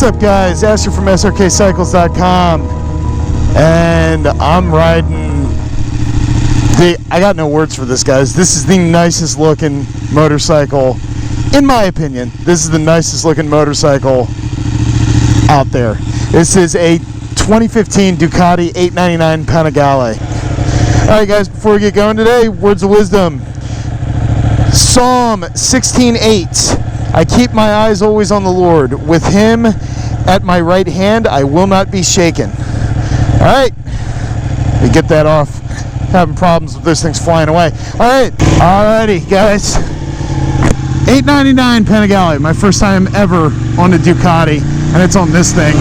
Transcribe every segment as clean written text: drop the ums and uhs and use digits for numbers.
up, guys? Asher from Srkcycles.com, and I'm riding I got no words for this, guys. This is the nicest looking motorcycle, in my opinion. This is the nicest looking motorcycle out there. This is a 2015 Ducati 899 Pennigale. Alright, guys, before we get going today, words of wisdom. Psalm 16:8. I keep my eyes always on the Lord. With him at my right hand, I will not be shaken. Alright, we get that off. Having problems with those things flying away. Alrighty, guys. 899 Pennigale, my first time ever on a Ducati, and it's on this thing.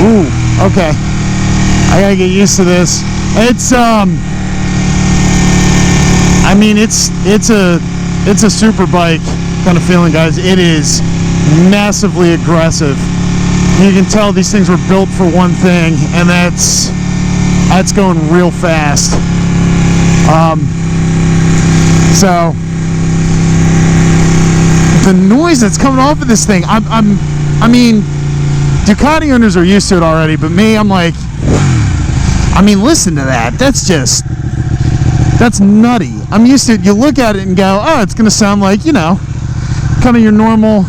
Ooh, okay. I gotta get used to this. It's I mean, it's a super bike kind of feeling, guys. It is massively aggressive. You can tell these things were built for one thing, and that's going real fast. So the noise that's coming off of this thing, I mean, Ducati owners are used to it already, but me, I'm like, I mean, listen to that. That's nutty. I'm used to it. You look at it and go, oh, it's gonna sound like, you know, kind of your normal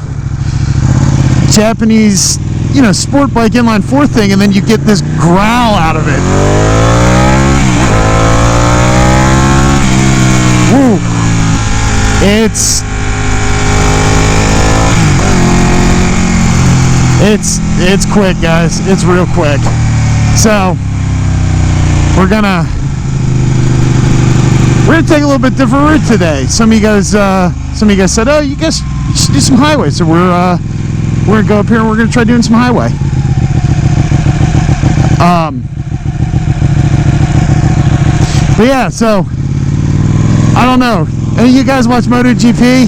Japanese, you know, sport bike inline four thing, and then you get this growl out of it. Woo. It's quick, guys. It's real quick. So we're gonna take a little bit different route today. Some of you guys said, oh, you guys should do some highway. So we're gonna go up here and we're gonna try doing some highway. But yeah, so I don't know. Any of you guys watch MotoGP?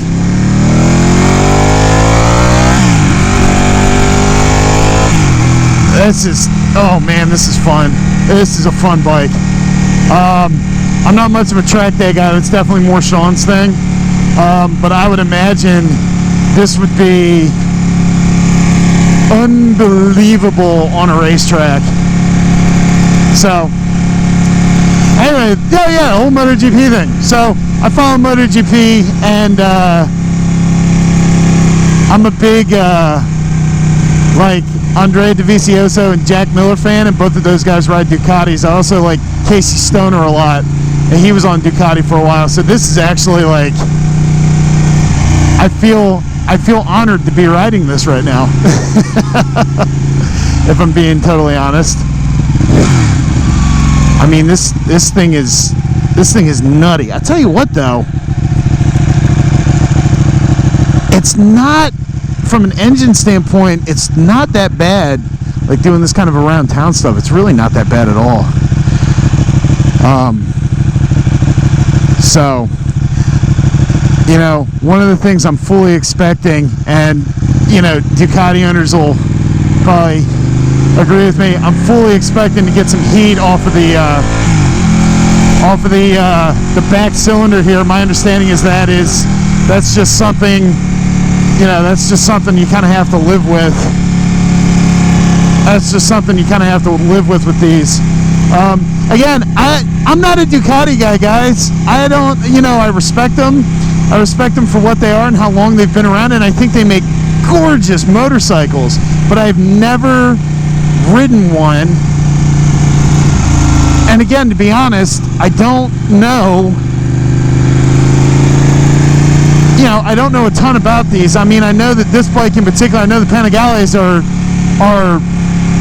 Oh man, this is fun. This is a fun bike. I'm not much of a track day guy. It's definitely more Sean's thing. But I would imagine this would be unbelievable on a racetrack. So anyway, yeah, whole MotoGP thing. So I follow MotoGP, and I'm a big like Andrea Dovizioso and Jack Miller fan, and both of those guys ride Ducatis. I also like Casey Stoner a lot, and he was on Ducati for a while. So this is actually like, I feel honored to be riding this right now. If I'm being totally honest. I mean, this thing is nutty. I tell you what, though, it's not, from an engine standpoint, it's not that bad. Like doing this kind of around town stuff, it's really not that bad at all. So, you know, one of the things I'm fully expecting, and you know, Ducati owners will probably agree with me, I'm fully expecting to get some heat off of the back cylinder here. My understanding is that's just something, you know, that's just something you kind of have to live with. That's just something you kind of have to live with these. Again, I'm not a Ducati guy, guys. I don't, you know, I respect them. I respect them for what they are and how long they've been around, and I think they make gorgeous motorcycles, but I've never ridden one. And again, to be honest, I don't know, you know, I don't know a ton about these. I mean, I know that this bike in particular, I know the Pennigales are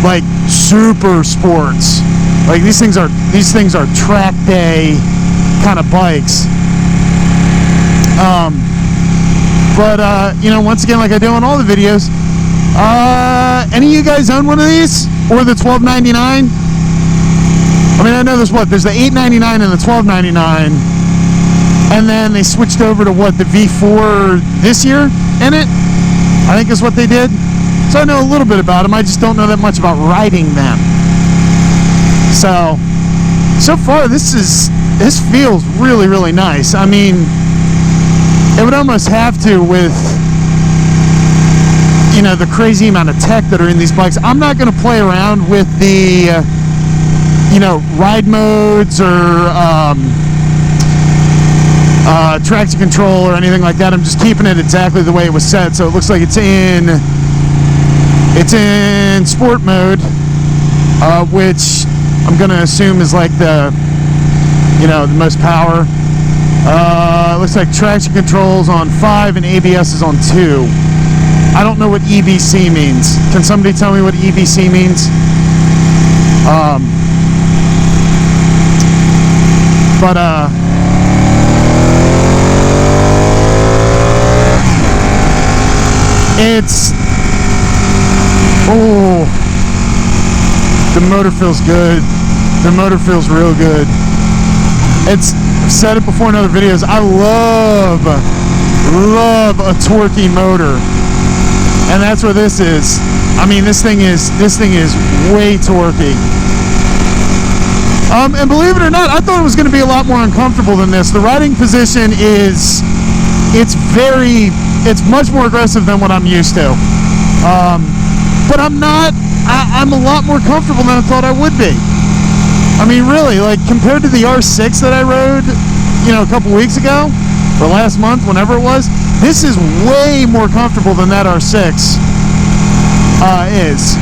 like super sports. Like these things are track day kind of bikes. But you know, once again, like I do on all the videos, any of you guys own one of these, or the $12.99? I mean, I know there's the $8.99 and the $12.99, and then they switched over to the V4 this year in it, I think is what they did. So I know a little bit about them. I just don't know that much about riding them. So far this feels really, really nice. I mean, it would almost have to with you know, the crazy amount of tech that are in these bikes. I'm not going to play around with the, you know, ride modes or traction control or anything like that. I'm just keeping it exactly the way it was set. So it looks like it's in sport mode, which I'm going to assume is like the, you know, the most power. Looks like traction controls on 5 and ABS is on 2. I don't know what EBC means. Can somebody tell me what EBC means? It's, oh, the motor feels good. The motor feels real good. It's, I've said it before in other videos, I love a Torquey motor, and that's what this is. I mean, this thing is way torquey. And believe it or not, I thought it was going to be a lot more uncomfortable than this. The riding position is, it's much more aggressive than what I'm used to. But I'm a lot more comfortable than I thought I would be. I mean, really, like, compared to the R6 that I rode, you know, a couple weeks ago, or last month, whenever it was, this is way more comfortable than that R6 is.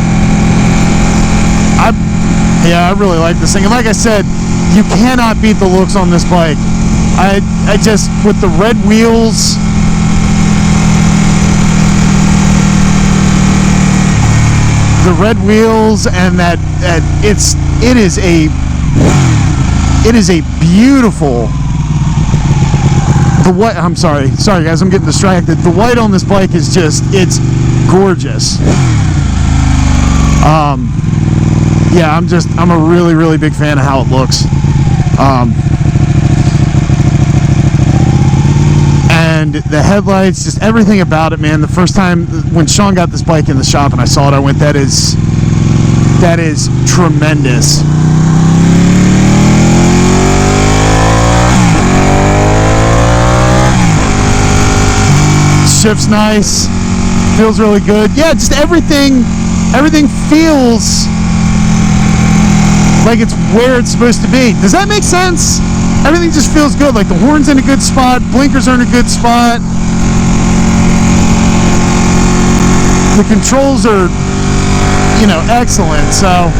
I really like this thing. And like I said, you cannot beat the looks on this bike. I just, with the red wheels, and that it is a beautiful, the white, I'm sorry guys, I'm getting distracted. The white on this bike is just, it's gorgeous. Yeah, I'm a really, really big fan of how it looks. And the headlights, just everything about it, man. The first time when Sean got this bike in the shop and I saw it, I went, that is tremendous. Shift's nice, feels really good. Yeah, just everything feels like it's where it's supposed to be. Does that make sense? Everything just feels good. Like the horn's in a good spot, blinkers are in a good spot. The controls are, you know, excellent. So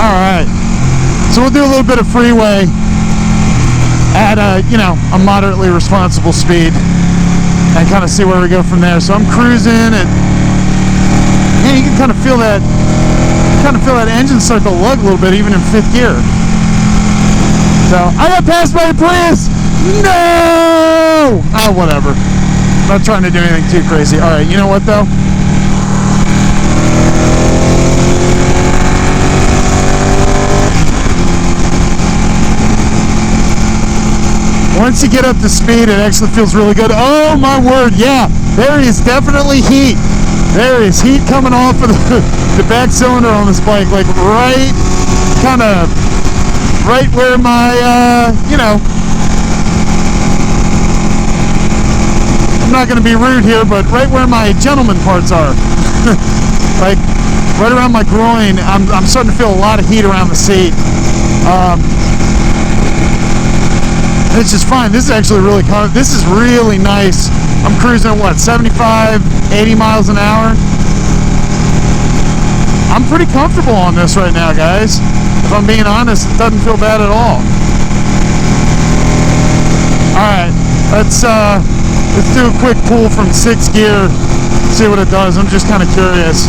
all right, so we'll do a little bit of freeway at a, you know, a moderately responsible speed and kind of see where we go from there. So I'm cruising, and yeah, you can kind of feel that engine start to lug a little bit even in 5th gear. So I got passed by a Prius. No! Oh, whatever. Not trying to do anything too crazy. All right, you know what though? Once you get up to speed, it actually feels really good. Oh my word, yeah, there is definitely heat. There is heat coming off of the back cylinder on this bike, like right where my, you know, I'm not going to be rude here, but right where my gentleman parts are. Like right around my groin, I'm starting to feel a lot of heat around the seat. It's just fine. This is actually really, this is really nice. I'm cruising at what, 75, 80 miles an hour? I'm pretty comfortable on this right now, guys. If I'm being honest, it doesn't feel bad at all. Alright, let's do a quick pull from 6th gear, see what it does. I'm just kind of curious.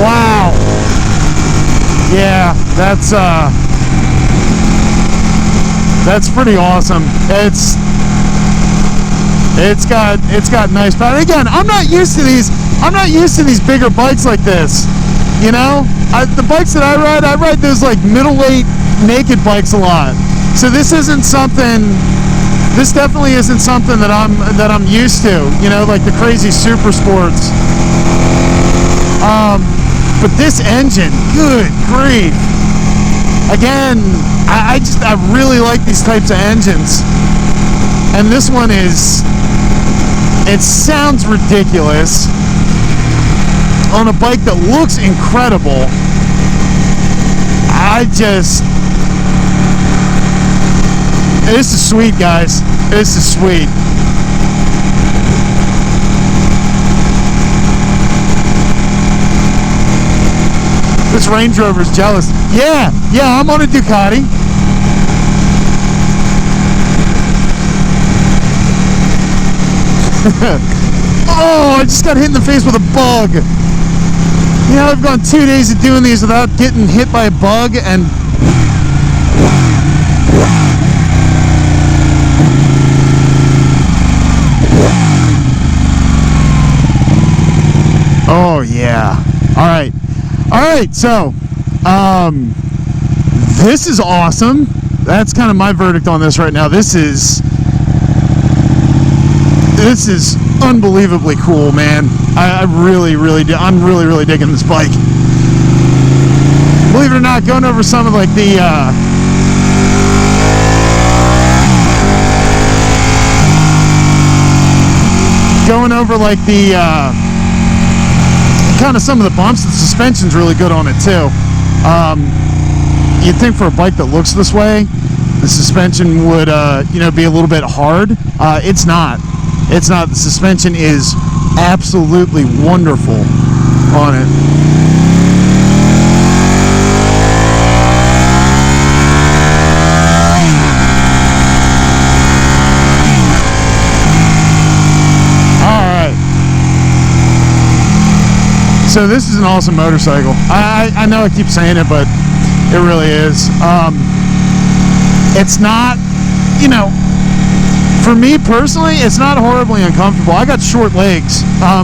Wow. Yeah, that's pretty awesome. It's got nice power. Again, I'm not used to these bigger bikes like this. You know, the bikes that I ride those like middleweight naked bikes a lot. So this isn't something, This definitely isn't something that I'm used to, you know, like the crazy super sports. But this engine, good grief. Again, I really like these types of engines. And this one is, it sounds ridiculous on a bike that looks incredible. This is sweet, guys. This is sweet. This Range Rover's jealous. Yeah, I'm on a Ducati. Oh, I just got hit in the face with a bug. You know, I've gone 2 days of doing these without getting hit by a bug, and oh yeah. All right, so this is awesome. That's kind of my verdict on this right now. This is unbelievably cool, man. I'm really digging this bike. Believe it or not, going over some of like the kind of some of the bumps, the suspension's really good on it too. You'd think for a bike that looks this way, the suspension would you know, be a little bit hard. It's not. The suspension is absolutely wonderful on it. So this is an awesome motorcycle. I know I keep saying it, but it really is. It's not, you know, for me personally, it's not horribly uncomfortable. I got short legs,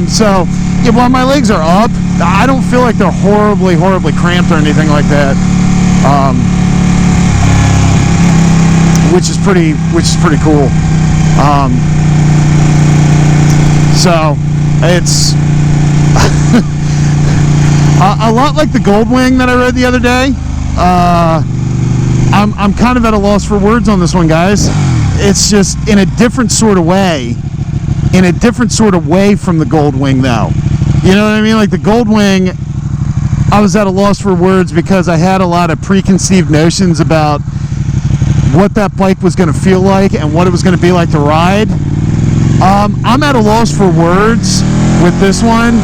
so yeah, while my legs are up, I don't feel like they're horribly cramped or anything like that. Which is pretty cool. So it's a lot like the Goldwing that I read the other day. I'm kind of at a loss for words on this one, guys. It's just in a different sort of way. In a different sort of way from the Goldwing, though. You know what I mean? Like the Goldwing, I was at a loss for words because I had a lot of preconceived notions about what that bike was going to feel like and what it was going to be like to ride. I'm at a loss for words with this one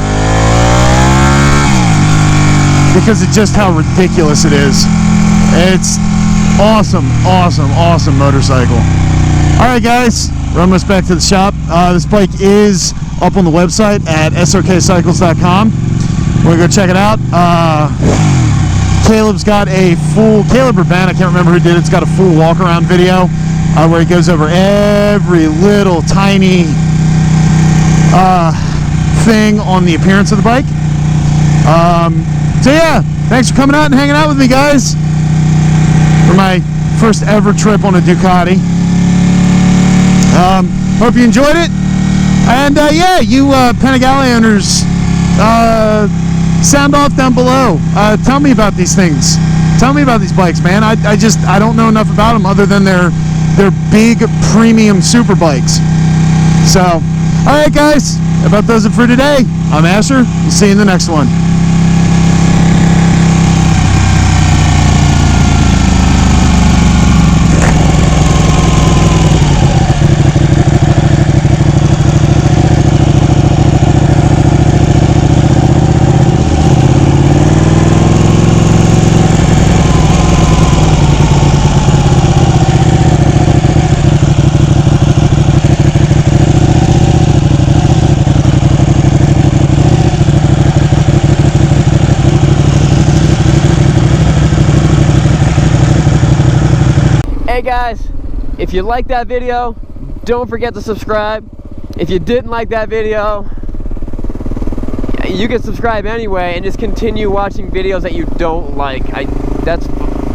because of just how ridiculous it is. It's awesome motorcycle. Alright guys, we're almost back to the shop. This bike is up on the website at Srkcycles.com. We're going to go check it out. Caleb's got a full, Caleb or Ben, I can't remember who did it, it's got a full walk around video where he goes over every little tiny thing on the appearance of the bike. So yeah, thanks for coming out and hanging out with me, guys, for my first ever trip on a Ducati. Hope you enjoyed it. And yeah, you Pennigale owners, sound off down below. Tell me about these things. Tell me about these bikes, man. I don't know enough about them other than they're big premium super bikes. So, all right, guys, about does it for today. I'm Asher. We'll see you in the next one. Hey guys, if you liked that video, don't forget to subscribe. If you didn't like that video, you can subscribe anyway and just continue watching videos that you don't like. That's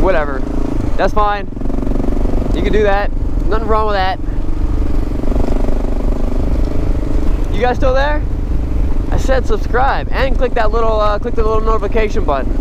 whatever. That's fine. You can do that. Nothing wrong with that. You guys still there? I said subscribe and click that little, click the little notification button.